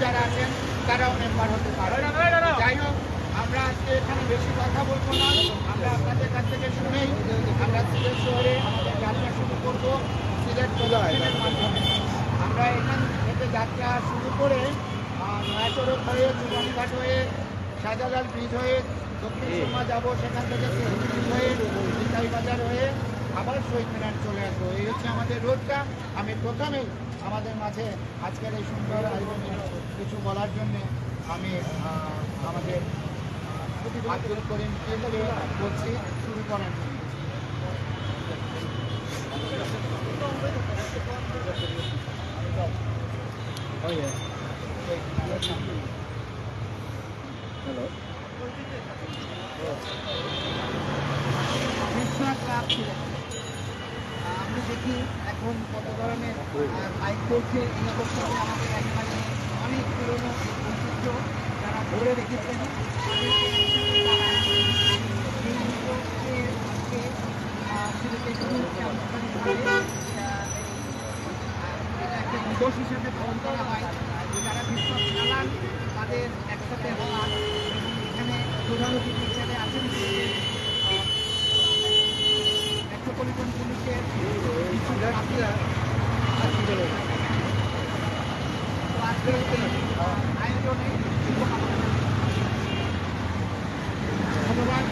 যারা আছেন তারাও মেম্বার হতে পারে। যাই হোক, আমরা আজকে এখানে বেশি কথা বলবো না, আমরা আপনাদের কাছ থেকে শুনেই আমরা সিলেট শহরে আমাদের যাত্রা শুরু করবো সিলেট প্রদর্শনের মাধ্যমে। আমরা এখান থেকে যাত্রা শুরু করে নয়াচরক হয়ে চুনানীঘাট হয়ে শাহজালাল ব্রিজ হয়ে দক্ষিণ সুরমা যাবো, সেখান থেকে ব্রিজ হয়ে বিকাই বাজার হয়ে আবার শহীদ মিনার চলে আসবো। এই হচ্ছে আমাদের রোডটা। আমি প্রথমেই আমাদের মাঝে আজকের এই সুন্দর আয়োজনে কিছু বলার জন্যে আমি আমাদের আব্দুল করিমকে বলছি শুরু করার জন্য। আমরা দেখি এখন কত ধরনের বাইক করছে, আমাদের একেবারে অনেক পুরনো ঐতিহ্য যারা ধরে রেখেছেন। এটা একটা দিবস হিসেবে পালন করা হয়। যারা বিশ্বাস চালান তাদের একসাথে হওয়া, এবং এখানে প্রধান অতিথি হিসেবে আছেন মেট্রোপলিটন পুলিশের আজকের এই আয়োজনে ধন্যবাদ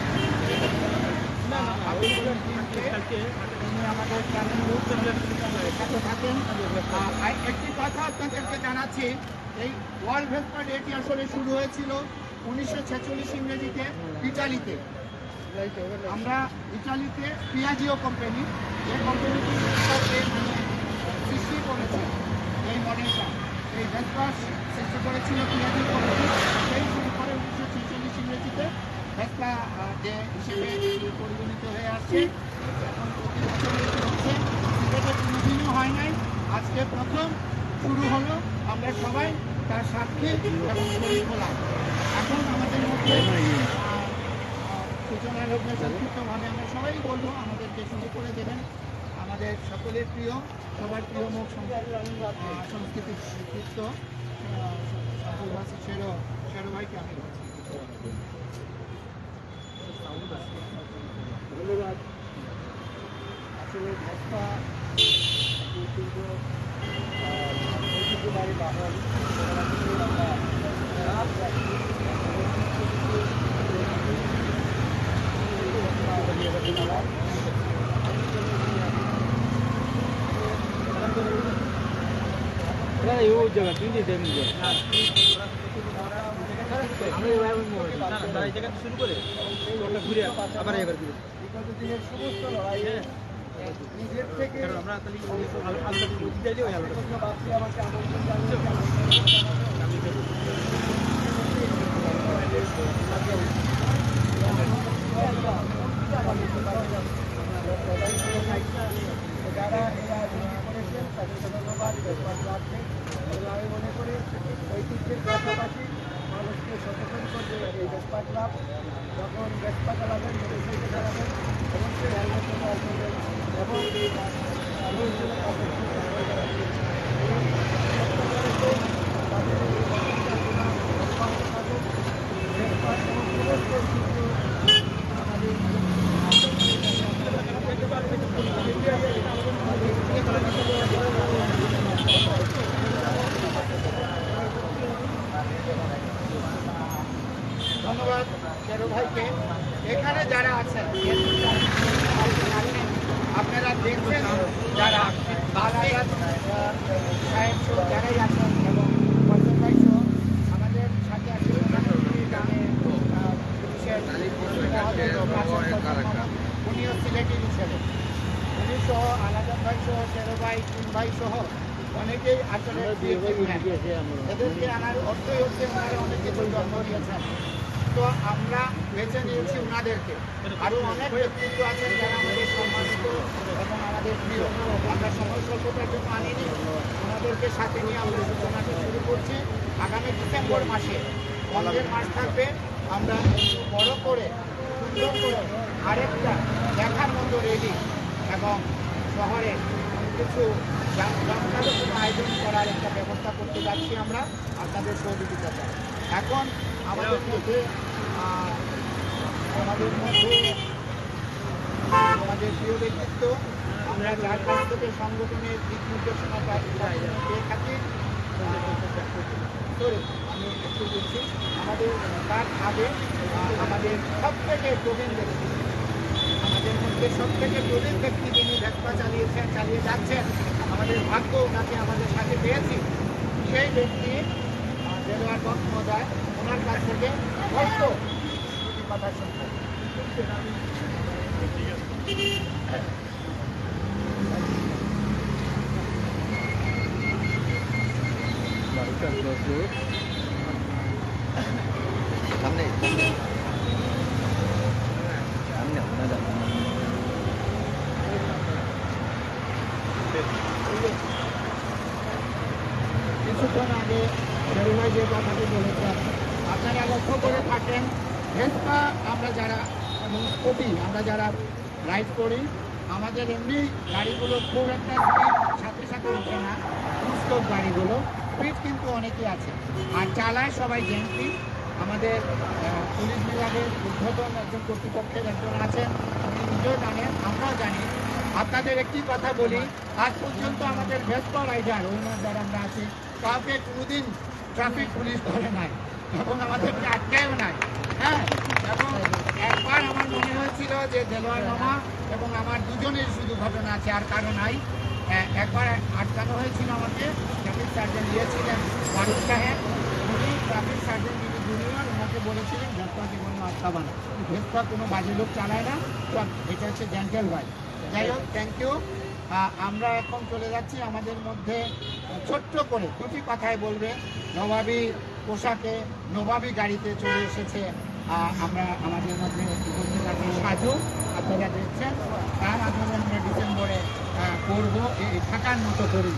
আমাদের সাথে থাকেন। একটি কথা আপনাদেরকে জানাচ্ছি, এই ওয়ার্ল্ড ভেসপার ডেটি আসলে শুরু হয়েছিল 1946 ইংরেজিতে ইটালিতে। আমরা ইটালিতে পিয়াজিও কোম্পানি, যে কোম্পানিটি সৃষ্টি করেছে এই মডেলটা, এই ভেসপার সৃষ্টি করেছিল পিয়াজিও কোম্পানি। সেই শুরু করে 1946 ইংরেজিতে ভেসপা ডে হিসেবে পরিগণিত হয়ে আসছে। এখন প্রতি বছর হচ্ছে, সিলেটে কোনোদিনও হয় নাই, আজকে প্রথম শুরু হলো। আমরা সবাই তার সাক্ষী এবং শরীর হলাম। এখন আমাদের মধ্যে সূচনা লগ্নে সংক্ষিপ্তভাবে আমরা সবাই বলবো, আমাদেরকে শুরু করে দেবেন আমাদের সকলের প্রিয়, সবার প্রিয় মুখ সংস্কৃতির নেতৃত্ব শেরো ভাইকে আমি ধন্যবাদ। আসলে ভেসপা ঐতিহ্যবাহী বাহন, 요 제가 굉장히 재밌는데. আমরা এই জায়গা শুরু করে ঘুরে আবার এবার ঘুরে বিগত দিনের সমস্ত লড়াইয়ে নিজের থেকে আমরা আলাদা বুঝতে ওই আলাদা বাপসি আমাকে আমন্ত্রণ জানিয়েছে। যারা এই আয়োজন করেছেন তাদেরকে ধন্যবাদ। আমি মনে করি ঐতিহ্যের পাশাপাশি মানুষকে সচেতন করবে এই ভেসপা ক্লাব। যখন ভেসপা চালাবেন, মোটরসাইকেল চালাবেন, অবশ্যই হেলমেট ব্যবহার করবেন এবং ধন্যবাদ শেরু ভাইকে। এখানে যারা আছেন আপনারা দেখছেন, যারা বালাঘাট সাহেব সহ যারাই আছেন এবং বর্ষণ ভাই সহ আমাদের সাথে আছেন উনিও সিলেটি হিসেবে, উনি সহ আলাদা ভাই সহ শেরু ভাই, তিন ভাই সহ অনেকেই আসলে এদেরকে আনার অর্থই হচ্ছে ওনারা অনেক কিছু জন্ম দিয়েছেন। তো আমরা বেছে নিয়েছি ওনাদেরকে। আরও অনেক ব্যক্তিত্ব আছেন যারা আমাদের সম্মানিত এবং আমাদের প্রিয়। আমরা সময় স্বল্পতার জন্য আনিনি, ওনাদেরকে সাথে নিয়ে আমরা সূচনাটা শুরু করছি। আগামী ডিসেম্বর মাসে বন্ধের মাস থাকবে, আমরা বড় করে সুন্দর করে আরেকটা দেখার মতো রেলি এবং শহরে কিছু জমকালো কোনো আয়োজন করার একটা ব্যবস্থা করতে যাচ্ছি আমরা আপনাদের সহযোগিতা চাই। এখন আমাদের মধ্যে আমাদের প্রিয় ব্যক্তিত্ব আমরা যার কাছ থেকে সংগঠনের দিক নির্দেশনা পেয়ে থাকি, আমি একটু বলছি, আমাদের তার আগে আমাদের সব থেকে প্রবীণ ব্যক্তি, আমাদের মধ্যে সব থেকে প্রবীণ ব্যক্তি যিনি ভেস্পা চালিয়ে যাচ্ছেন, আমাদের ভাগ্য ওনাকে আমাদের সাথে পেয়েছি, সেই ব্যক্তি দেলোয়ার বক্স মহোদয়, ওনার কাছ থেকে অল্প কথা শুনবো। কিছুক্ষণ আগে ভাই যে কথাটি বলেছেন, আপনারা লক্ষ্য করে থাকেন, ভেস্পা আমরা যারা স্কুটি আমরা যারা রাইড করি, আমাদের এমনি গাড়িগুলো খুব একটা স্পিড সাথে সাথে উঠে না, স্টোভ গাড়িগুলো স্পিড কিন্তু অনেকই আছে, আর চালায় সবাই জেন্টলি। আমাদের পুলিশ বিভাগের উদ্বোধন একজন কর্তৃপক্ষের একজন আছেন, উনি নিজেও জানেন, আমরাও জানি। আপনাদের একটি কথা বলি, আজ পর্যন্ত আমাদের ভেস্পা রাইডার ওনার যারা আমরা আছি, কাউকে কোনোদিন ট্রাফিক পুলিশ ধরে নাই এবং আমাদেরকে আটকেও নাই। হ্যাঁ, এবং একবার আমার মনে হয়েছিল যে দেলোয়ার মামা এবং আমার দুজনের শুধু ঘটনা আছে, আর কারো নাই। একবার আটকানো হয়েছিল আমাকে, ট্রাফিক সার্জেন্ট দিয়েছিলেন ফারুক সাহেব, উনি ট্রাফিক সার্জেন্ট যিনি জুনিয়র, ওনাকে বলেছিলেন ভেস্পাকে কোনো আটকাবা না, ভেস্পা কোনো বাজে লোক চালায় না, এটা হচ্ছে জেন্টেল ভাই। যাই হোক, থ্যাংক ইউ। আমরা এখন চলে যাচ্ছি, আমাদের মধ্যে ছোট্ট করে দুটি কথায় বলবে, নবাবী পোশাকে নবাবী গাড়িতে চলে এসেছে আমরা আমাদের মধ্যে উপস্থিত আছি সাজু, আপনারা দেখছেন, তার মাধ্যমে আমরা ডিসেম্বরে করবো এই থাকার মতো করি,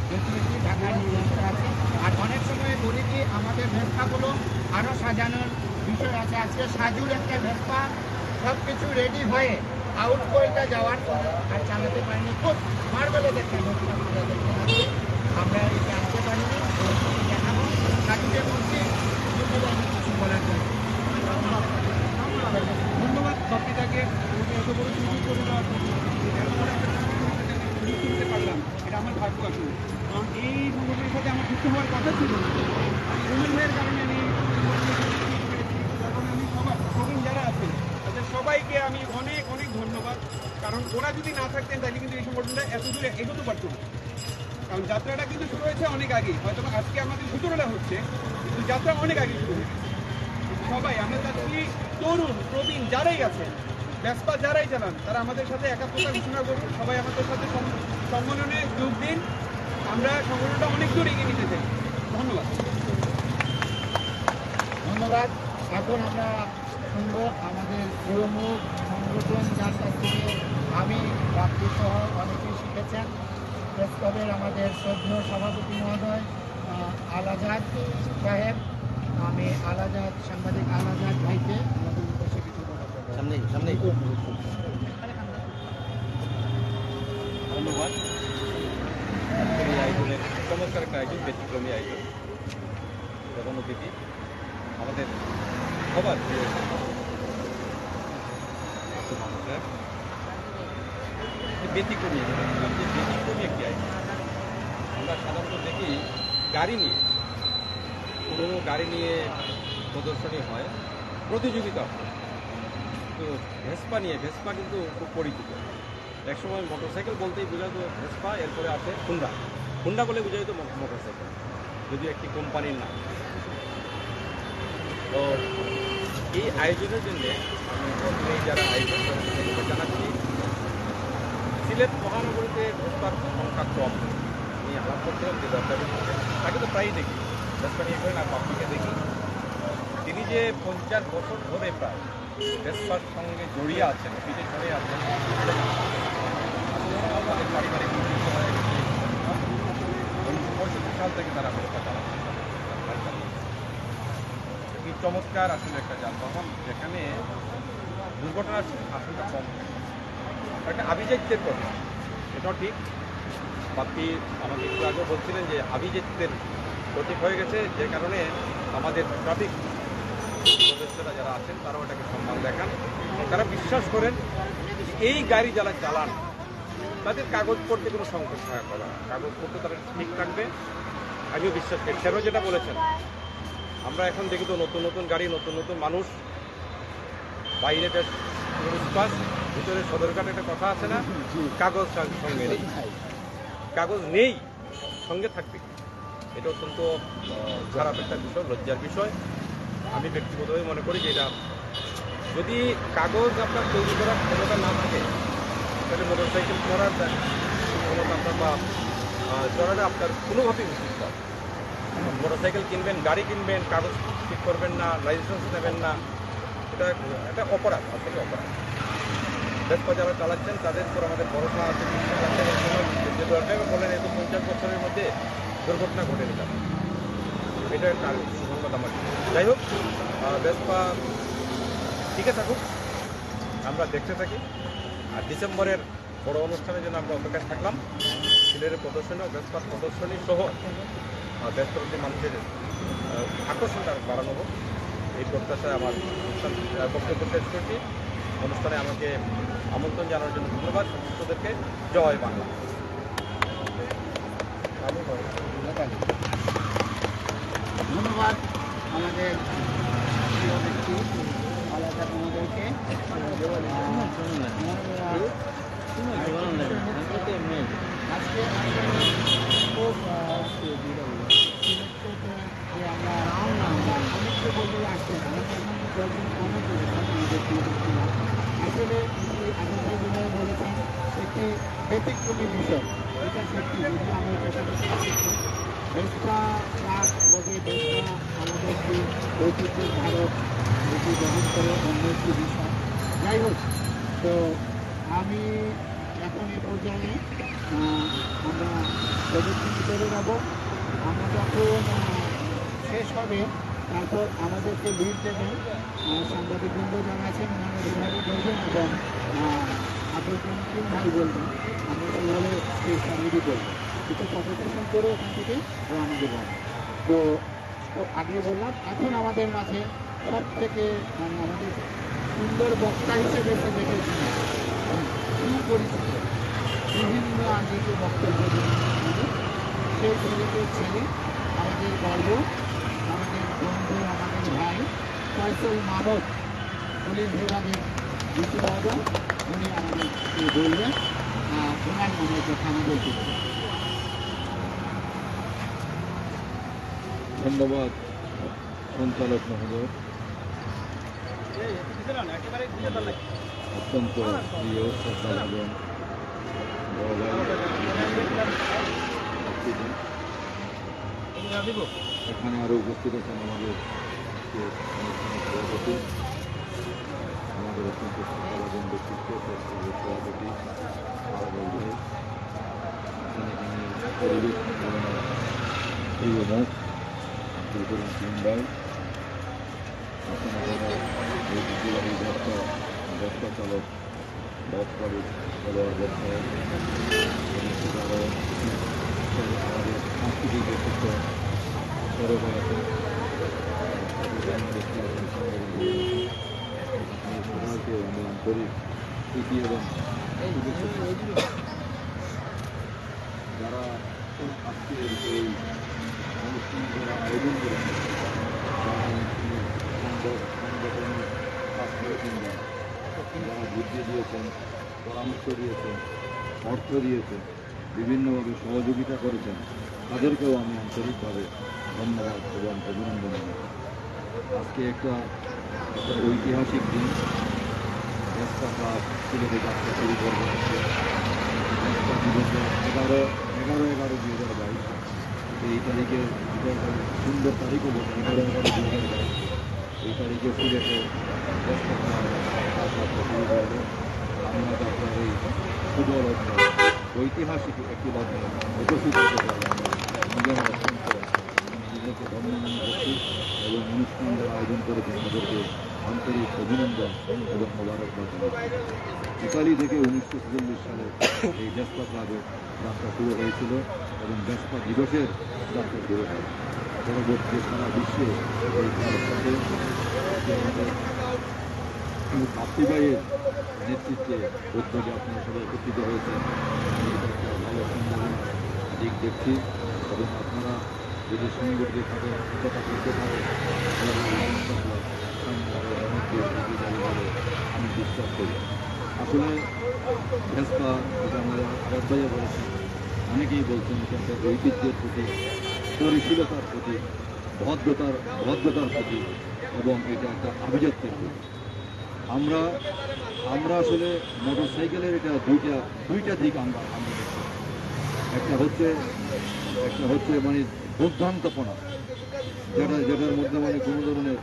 যেটি ঢাকার নির্দিষ্ট আছে। আর অনেক সময় বলি কি আমাদের ভেস্পাগুলো আরও সাজানোর বিষয় আছে। আজকে সাজুর একটা ভেস্পা সব কিছু রেডি হয়ে আউট কলটা যাওয়ার পর আর চালাতে পারিনি, খুব মার্বেলে দেখেন আমরা এটা আনতে পারিনি, দেখাবো সাজুকে বলছি কিছু বলার জন্য। ধন্যবাদ সবকিটাকে, এত বড় সুযোগ করে দেওয়ার জন্য করতে পারলাম, এটা আমার ভাগ্য আসলে। কারণ এই সংগঠনের সাথে আমার যুক্ত হওয়ার কথা ছিল না, রুমের ভাইয়ের কারণে আমি সবার প্রবীণ যারা আছে তাদের সবাইকে আমি অনেক অনেক ধন্যবাদ। কারণ ওরা যদি না থাকতেন তাহলে কিন্তু এই সংগঠনটা এত দূরে এগোতে পারতো না। কারণ যাত্রাটা কিন্তু শুরু হয়েছে অনেক আগে, হয়তো আজকে আমাদের সূচনাটা হচ্ছে, কিন্তু যাত্রা অনেক আগে শুরু হয়েছে। সবাই আমরা চাচ্ছি তরুণ প্রবীণ যারাই আছেন, ভেস্পা যারাই চালান, তারা আমাদের সাথে একাত্মতা ঘোষণা করুন, সবাই আমাদের সাথে সম্মেলনে যোগ দিন, আমরা সংগঠনটা অনেক দূর এগিয়ে নিতে চাই। ধন্যবাদ। ধন্যবাদ। এখন আমরা শুনবো আমাদের প্রমুখ সংগঠন, যার কাছ থেকে আমি রাত্রি সহ অনেকেই শিখেছেন, প্রেস ক্লাবের আমাদের শ্রদ্ধেয় সভাপতি মহোদয় আল আজাদ সাহেব। আমি আল আজাদ, সাংবাদিক আল আজাদ ভাইকে আমাদের উদ্দেশ্যে কিছু বলার ধন্যবাদ। এই আয়োজনের চমৎকার একটা আয়োজন, ব্যতিক্রমী আয়োজন। প্রধান অতিথি আমাদের সবার প্রিয় ব্যতিক্রমী একটি আয়োজন। আমরা সাধারণত দেখি গাড়ি নিয়ে, পুরোনো গাড়ি নিয়ে প্রদর্শনী হয়, প্রতিযোগিতা হয়, তো ভেস্পা কিন্তু খুব পরিচিত। একসময় মোটরসাইকেল বলতেই বোঝাতো ভেস্পা, এরপরে আছে হুন্ডা বলে বোঝা যেত মোটরসাইকেল, যদিও একটি কোম্পানির নাম। তো এই আয়োজনের জন্য আমি প্রথমে যারা আয়োজন করেছে তাদেরকে জানাচ্ছি, সিলেট মহানগরীতে ভেস্পার সংখ্যা কম। আমি আলাপ করছিলাম যে দরকারি তাকে তো প্রায়ই দেখি, ভেস্পা নিয়ে করেন, আর বাপুকে দেখি। তিনি যে 50 বছর ধরে প্রায় ভেস্পার সঙ্গে জড়িয়ে আছেন, পিঠে ধরে আছেন, আমাদের পারিবারিক ঐতিহ্য হয়ে গেছে। 1965 সাল থেকে তারা ভেস্পা চালাচ্ছেন। এই চমৎকার আসলে একটা যানবাহন, যেখানে দুর্ঘটনার আশঙ্কা কম, একটা আভিজাত্যের কথা, এটাও ঠিক। বাপ্পি আমাকে একটু আগে বলছিলেন যে আভিজাত্যের প্রতীক হয়ে গেছে, যে কারণে আমাদের ট্রাফিক সদস্যরা যারা আছেন তারাও এটাকে সম্মান দেখান এবং তারা বিশ্বাস করেন যে এই গাড়ি যারা চালান তাদের কাগজপত্রে কোনো সংকট থাকা না, কাগজপত্র তারা ঠিক থাকবে। আমিও বিশ্বাস করি স্যারও যেটা বলেছেন, আমরা এখন দেখি তো নতুন নতুন গাড়ি, নতুন নতুন মানুষ, বাইরে বেশ পুরস্কার, ভিতরে সদরঘাটে একটা কথা আছে না, কাগজ সঙ্গে নেই, কাগজ নেই সঙ্গে থাকবে, এটা অত্যন্ত খারাপ একটা বিষয়, লজ্জার বিষয়। আমি ব্যক্তিগতভাবে মনে করি যে এটা যদি কাগজ আপনার তৈরি করার ক্ষমতা না থাকে তাহলে মোটরসাইকেল চড়ার ক্ষমতা আপনার বা চড়াটা আপনার কোনোভাবেই উচিত নয়। মোটরসাইকেল কিনবেন, গাড়ি কিনবেন, কাগজ ঠিক করবেন না, লাইসেন্স নেবেন না, এটা অপরাধ, আসলে অপরাধ। ভেসপা যারা চালাচ্ছেন তাদের উপর আমাদের ভরসা আছে, বিশ্বাস আছে। যে ড্রাইভার বললেন এই তো 50 বছরের মধ্যে দুর্ঘটনা ঘটেনি তার, এটা একটা সুসংবাদ আমার। যাই হোক, ভেসপা টিকে থাকুক, আমরা দেখতে থাকি। আর ডিসেম্বরের বড় অনুষ্ঠানের জন্য আমরা অপেক্ষায় থাকলাম। সিলেটের প্রদর্শনী ও ভেসপার প্রদর্শনী সহ ভেসপার মানুষের আকর্ষণটা বাড়ানো হোক, এই প্রত্যাশায় আমার অনুষ্ঠান বক্তব্য শেষ করছি। অনুষ্ঠানে আমাকে আমন্ত্রণ জানানোর জন্য ধন্যবাদ সংশ্লিষ্টদেরকে। জয় বাংলা। ধন্যবাদ আমাদের প্রিয় ব্যক্তি আলাদা মহোদয়কে। আজকে খুব যে আমরা অনেককে বলতে আসছেন, আসলে আগে যেভাবে বলেছেন একটি ব্যতিক্রমী বিষয়, এটা সত্যি। যদি আমরা ভেসপা ট্রাক বলে ভেসপা আমাদের যে ঐতিহ্যের ভারত এটি গ্রহণ করে অন্য একটি বিষয়। যাই হোক, তো আমি এখন এই পর্যায়ে আমরা প্রযুক্তি করে যাব। আমরা যখন শেষ হবে তারপর আমাদেরকে লিড দেবেন সাংবাদিকবৃন্দ যারা আছেন, ওনারা যেভাবে বলবেন এবং আপনার ভাই বলবেন, আমরা সেভাবে সেই সামগ্রী বলবো, এটা কম্পিটিশন করে ওখান থেকে রওনা দেবেন। তো আগে বললাম, এখন আমাদের মাঝে সব থেকে আমাদের সুন্দর বক্তা হিসেবে এসে দেখেছি, সুপরিচিত বিভিন্ন আঙ্গিকে বক্তব্য সেই ছেলেকে ছেলে, আমাদের গর্ব, আমাদের বন্ধু, আমাদের ভাই ফয়সল মাহমুদ, পুলিশ বিভাগের ডিসি মহোদয়, উনি আমাদের বলবেন, ওনার মনে কথা আমাদের করবেন। ধন্যবাদ সঞ্চালক মহোদয়। অত্যন্ত প্রিয় শ্রদ্ধাভাজন এখানে আরো উপস্থিত আছেন আমাদের সভাপতি, আমাদের অত্যন্ত শ্রদ্ধাভাজন ব্যক্তিত্ব সভাপতি ভাই, এখানে পরিবেশ প্রিয় মুখ ভাই, ব্যবসা চালক, ব্যবসায়িক আমাদের সাংস্কৃতিক ব্যক্তিত্ব সৌরভ আছেন, সবাইকে আমি আন্তরিক প্রীতি এবং যারা আজকে এই অনুষ্ঠানগুলো আয়োজন করেছেন, যারা বুদ্ধি দিয়েছেন, পরামর্শ দিয়েছেন, অর্থ দিয়েছেন, বিভিন্নভাবে সহযোগিতা করেছেন, তাদেরকেও আমি আন্তরিকভাবে ধন্যবাদ এবং অভিনন্দন জানাই। আজকে একটা ঐতিহাসিক দিন, ভেসপা ক্লাব সিলেটে যাত্রা শুরু করবে আজকে 11/11/2022। এই তারিখে সুন্দর তারিখও বলছে 11/11/2022। এই তারিখে সিলেটে ভেসপা ক্লাব যাত্রা শুরু করবে। আমরা যাত্রার এই সুদূর ঐতিহাসিক একটি লগ্নে উপস্থিত হতে পারি, নিজেরা অত্যন্ত নিজেকে ধন্য মনে করছি এবং অনুষ্ঠান যারা আয়োজন করেছেন তাদেরকে আন্তরিক অভিনন্দন এবং মোবারকবাদ জানাচ্ছি। ইতালি থেকে 1946 সালে এই ভেসপা ক্লাবের যাত্রা শুরু হয়েছিল এবং ভেসপা দিবসের যাত্রা শুরু হয়। পরবর্তী সারা বিশ্বে এই ক্লাবের সাথে বাপ্পি ভাইয়ের নেতৃত্বে উদ্যোগে আপনারা সবাই একত্রিত হয়েছেন। এটা একটা ভালো সম্ভাবনা দিক দেখছি এবং আপনারা যদি সুন্দর যে থাকে কথা করতে পারে বলে আমি বিশ্বাস করি। আসলে ভেসপা যেটা আমরা ভাইয়া বলেছেন, অনেকেই বলছেন এটা একটা ঐতিহ্যের প্রতি, পরিশীলতার প্রতি, ভদ্রতার প্রতি এবং এটা একটা আভিজাত্যের প্রতি। আমরা আসলে মোটর সাইকেলের এটা দুইটা দিক আমরা দেখছি। একটা হচ্ছে মানে দুর্দান্তপনা, যেটার মধ্যে মানে কোনো ধরনের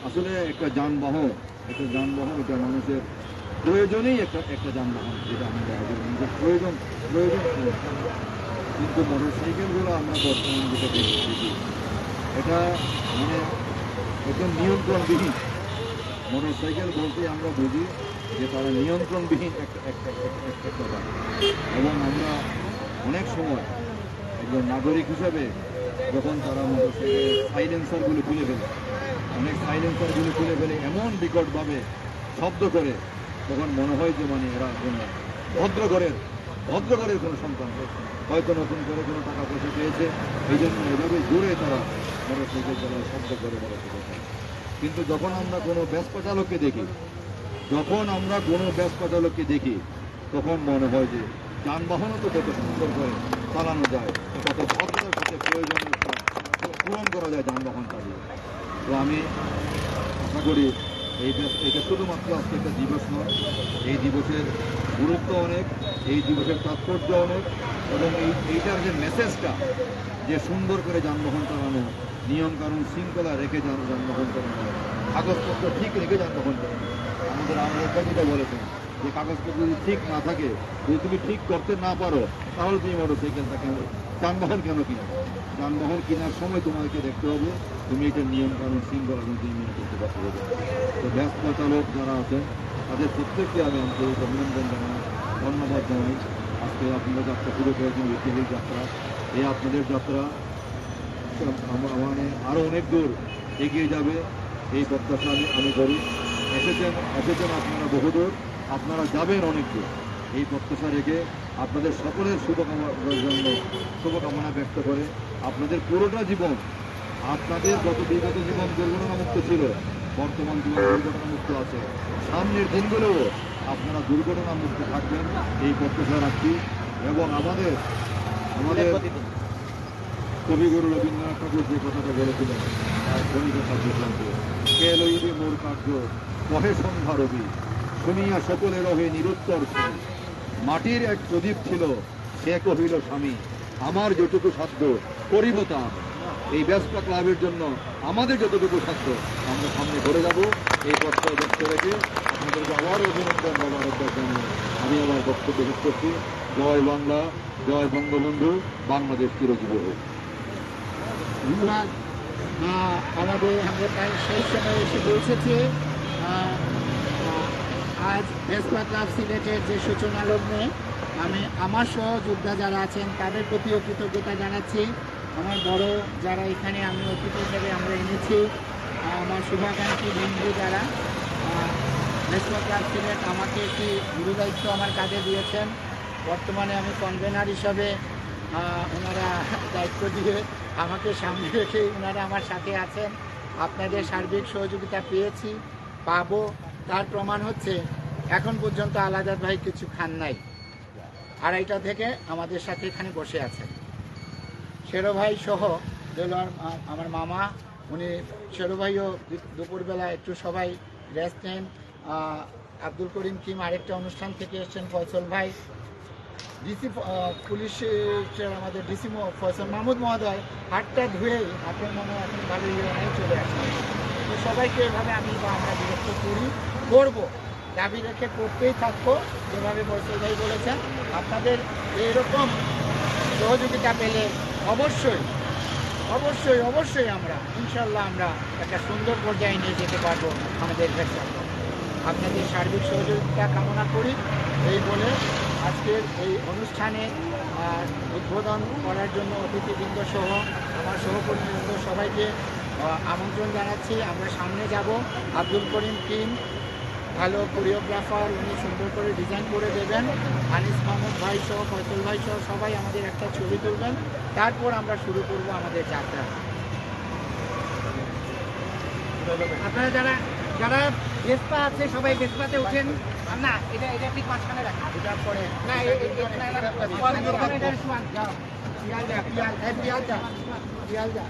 আসলে একটা যানবাহন এটা মানুষের প্রয়োজনেই একটা যানবাহন, যেটা আমাদের নিজের প্রয়োজন। কিন্তু মোটর সাইকেলগুলো আমরা বর্তমানে যেটা দেখি এটা মানে একদম নিয়ন্ত্রণবিহীন। মোটর সাইকেল বলতে আমরা বুঝি যে তারা নিয়ন্ত্রণবিহীন একটা গান। এবং আমরা অনেক সময় একজন নাগরিক হিসাবে যখন তারা মোটর সাইকেলের সাইলেন্সারগুলো খুলে ফেলে এমন বিকটভাবে শব্দ করে, তখন মনে হয় যে মানে এরা কোনো ভদ্রঘরের কোনো সন্তান, হয়তো নতুন করে কোনো টাকা পয়সা পেয়েছে, এই জন্য এভাবে জোরে তারা মোটর সাইকেল চালায়, শব্দ করে মোটর সাইকেল চালায়। কিন্তু যখন আমরা কোনো ব্যস্পা চালককে দেখি তখন মনে হয় যে যানবাহনও তো কত সুন্দর করে চালানো যায়, কত ভদ্রতার সাথে প্রয়োজনীয়তা পূরণ করা যায় যানবাহন চালিয়ে। তো আমি আশা করি এটা শুধুমাত্র আজকে একটা দিবস নয়, এই দিবসের গুরুত্ব অনেক, এই দিবসের তাৎপর্য অনেক, এবং এইটার যে মেসেজটা, যে সুন্দর করে যানবাহন চালানো, নিয়ম কানুন শৃঙ্খলা রেখে যানবাহন চালানো, কাগজপত্র ঠিক রেখে যানবাহন চালানো। আমাদের যেটা বলেছেন যে কাগজপত্র যদি ঠিক না থাকে, যদি তুমি ঠিক করতে না পারো, তাহলে তুমি মোটরসাইকেলটা যানবাহন কেন কিনো? যানবাহন কেনার সময় তোমাকে দেখতে হবে তুমি এটা নিয়ম কানুন শৃঙ্খলা তুমি মেনে করতে পারতে হবে। তো ব্যস্তা চালক যারা আছেন তাদের প্রত্যেককে আমি আন্তরিক অভিনন্দন জানাই, ধন্যবাদ জানাই। আজকে আপনারা যাত্রা শুরু করেছেন, ঐতিহাসিক যাত্রা। এই আপনাদের যাত্রা মানে আরও অনেক দূর এগিয়ে যাবে, এই প্রত্যাশা আমি করি। এসেছেন আপনারা বহুদূর, আপনারা যাবেন অনেক দূর, এই প্রত্যাশা রেখে আপনাদের সকলের শুভকামনা ব্যক্ত করে আপনাদের পুরোটা জীবন, আপনাদের বিগত জীবন দুর্ঘটনামুক্ত ছিল, বর্তমান জীবন দুর্ঘটনামুক্ত আছে, সামনের দিনগুলোও আপনারা দুর্ঘটনামুক্ত থাকবেন এই প্রত্যাশা রাখছি। এবং আমাদের কবিগুরু রবীন্দ্রনাথ ঠাকুর যে কথাটা বলেছিলেন তার কবিতা কাব্যগ্রন্থে, কে লইবে মোর কার্য কহে সন্ধ্যা রবি, শুনিয়া সকলে রহে নিরুত্তর শুনি, মাটির এক প্রদীপ ছিল সে কহিল স্বামী, আমার যতটুকু সাধ্য করিব তা। এই ভেসপা ক্লাবের জন্য আমাদের যতটুকু সাধ্য আমরা সামনে করে যাব, এই প্রত্যয় ব্যক্ত রেখে আপনাদেরকে আবার অভিনন্দন মোবারকবাদ জানিয়ে আমি আমার বক্তব্য শেষ করছি। জয় বাংলা, জয় বঙ্গবন্ধু, বাংলাদেশ চিরজীবী হোক। ধন্যবাদ। আমরা প্রায় শেষ সময় এসে পৌঁছেছি। আজ ভেসপা ক্লাব সিলেটের যে সূচনা লগ্নে আমি আমার সহযোদ্ধা যারা আছেন তাদের প্রতিও কৃতজ্ঞতা জানাচ্ছি। আমার বড় যারা এখানে আমি অতিথি হিসেবে আমরা এনেছি, আমার শুভাকাঙ্ক্ষী বন্ধু যারা, ভেসপা ক্লাব সিলেট আমাকে একটি গুরু দায়িত্ব আমার কাজে দিয়েছেন। বর্তমানে আমি কনভেনার হিসাবে ওনারা দায়িত্ব দিয়ে আমাকে সামনে রেখে ওনারা আমার সাথে আছেন। আপনাদের সার্বিক সহযোগিতা পেয়েছি, পাবো। তার প্রমাণ হচ্ছে এখন পর্যন্ত আলাদা ভাই কিছু খান নাই, 2:30 থেকে আমাদের সাথে এখানে বসে আছেন। শেরো ভাই সহ আমার মামা, উনি শেরো ভাইও দুপুরবেলা একটু সবাই রেস্ট নেন। আব্দুল করিম কিম আরেকটা অনুষ্ঠান থেকে এসছেন, ফয়সল ভাই, ডিসি পুলিশের আমাদের ডিসি ফয়সল মাহমুদ মহোদয় হাতটা ধুয়েই হাতের মনে এখন ভালোই চলে আসেন। তো সবাইকে এভাবে আমরা বিরক্ত করবো, দাবি রেখে করতেই থাকবো, যেভাবে ফয়সল ভাই বলেছেন। আপনাদের এরকম সহযোগিতা পেলে অবশ্যই অবশ্যই অবশ্যই আমরা ইনশাল্লাহ আমরা একটা সুন্দর পর্যায়ে নিয়ে যেতে পারবো আমাদের ব্যবসা। আপনাদের সার্বিক সহযোগিতা কামনা করি এই বলে আজকের এই অনুষ্ঠানে উদ্বোধন করার জন্য অতিথিবৃন্দ সহ আমার সহকর্মীবৃন্দ সবাইকে আমন্ত্রণ জানাচ্ছি। আমরা সামনে যাব। আব্দুল করিম টিম ভালো কোরিওগ্রাফার, উনি সুন্দর করে ডিজাইন করে দেবেন। আনিস মাহমুদ ভাই সহ, ফয়সল ভাই সহ সবাই আমাদের একটা ছবি তুলবেন, তারপর আমরা শুরু করব আমাদের যাত্রা। আপনারা যারা যারা ভেসপা আছে সবাই ভেসপাতে উঠেন। না, এটা এটা ঠিক মাঝখানে রাখেন, এটার পরে না পিয়াল যা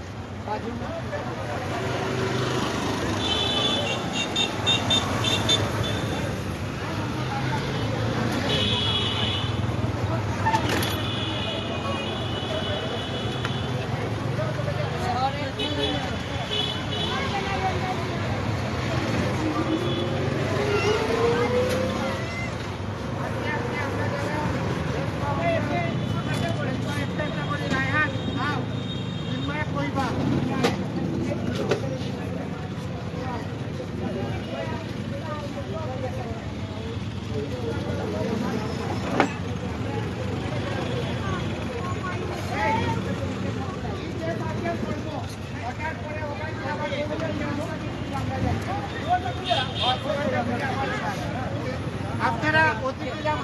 আপনারা অতিথিরা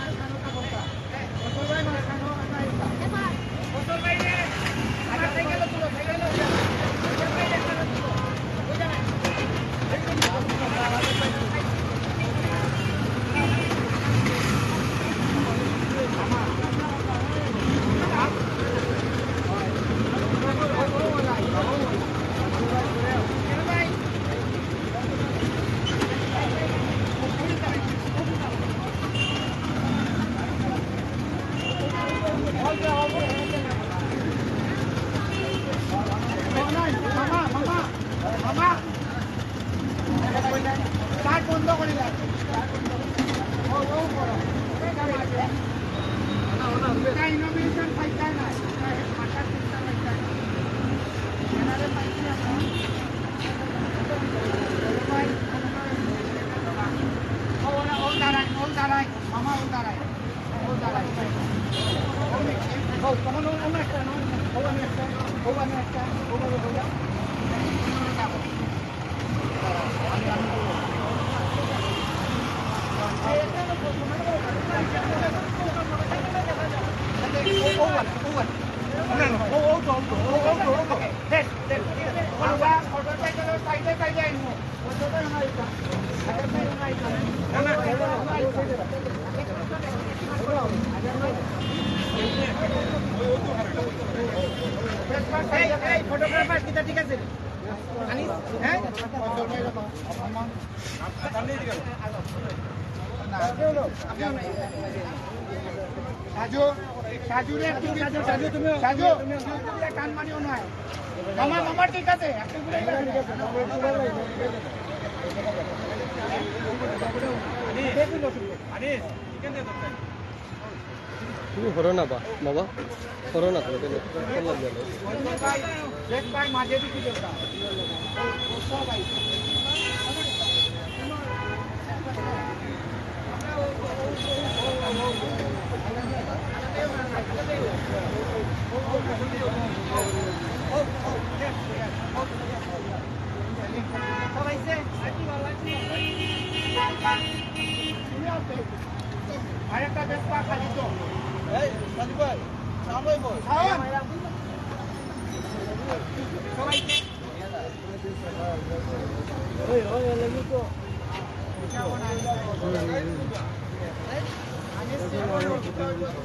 বন্ধ করে ইনোভেশন পাইতাই না ফটোগ্রাফার কিটা ঠিক আছে আনিস হ্যাঁ সাজু সাজু রে সাজু তুমি সাজু কান মানিও না মামা মামা ঠিক আছে একটু ঘুরে আনিস চিকেন দে দরকার তুমি করো না বাবা করো না তুমি করলাম জানো দেখ ভাই মাঝে দিকে দেবটা সবাই আরেকটা বেসপা খালি তো এই সাজি ভাই সামনে বল সবাইকে ওই ওই লাগি তো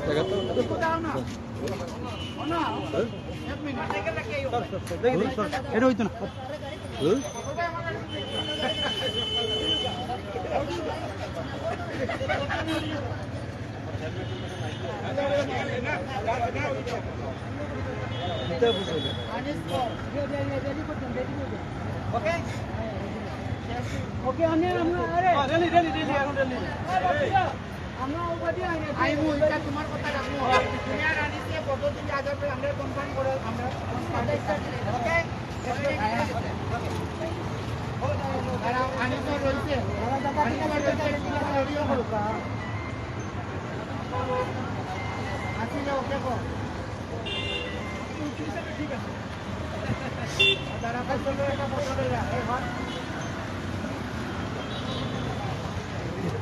দেখা তো দাও না না এক মিনিট সাইকেল রাখি দেখি এটা হইতো না ওকে ওকে আমি আমরা আরে রেলি রেলি রেলি এখন রেলি আমরা ওবাদি আইনি আইবো এটা তোমার কথা রাখো তুমি আর আনিসকে কতদিন আগে আমরা কনফার্ম করে আমরা ওকে আনিস রয়েছে আসলে ওকে কর ঠিক আছে তারা কাছে একটা ফটো দেয় এখন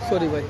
সরি ভাই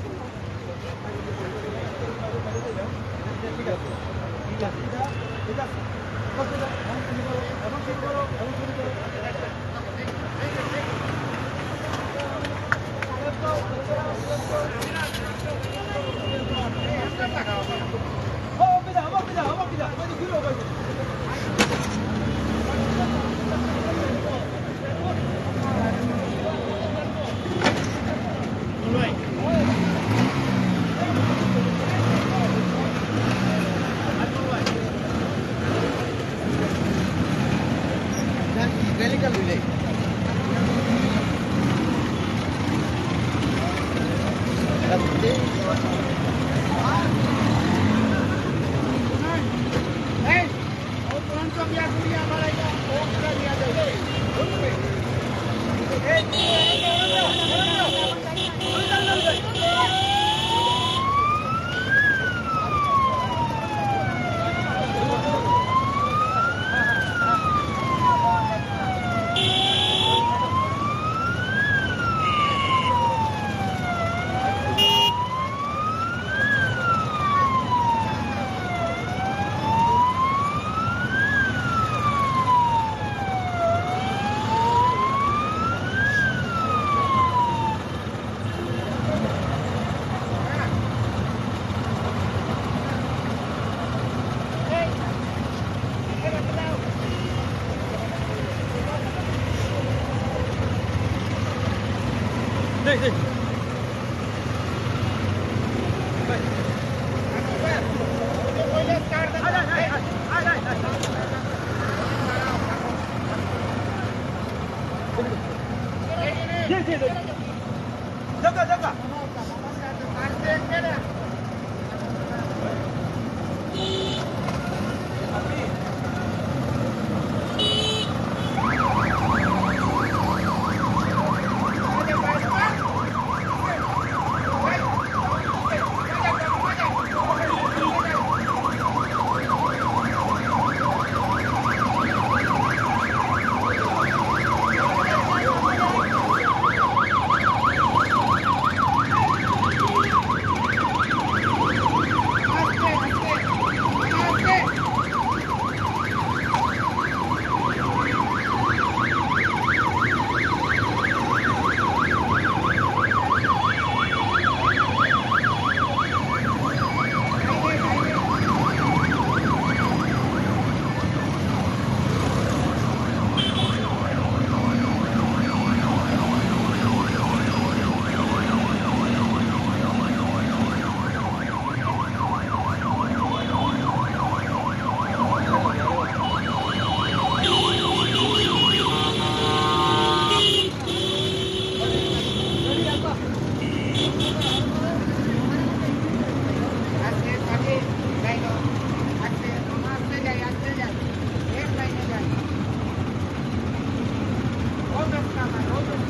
Road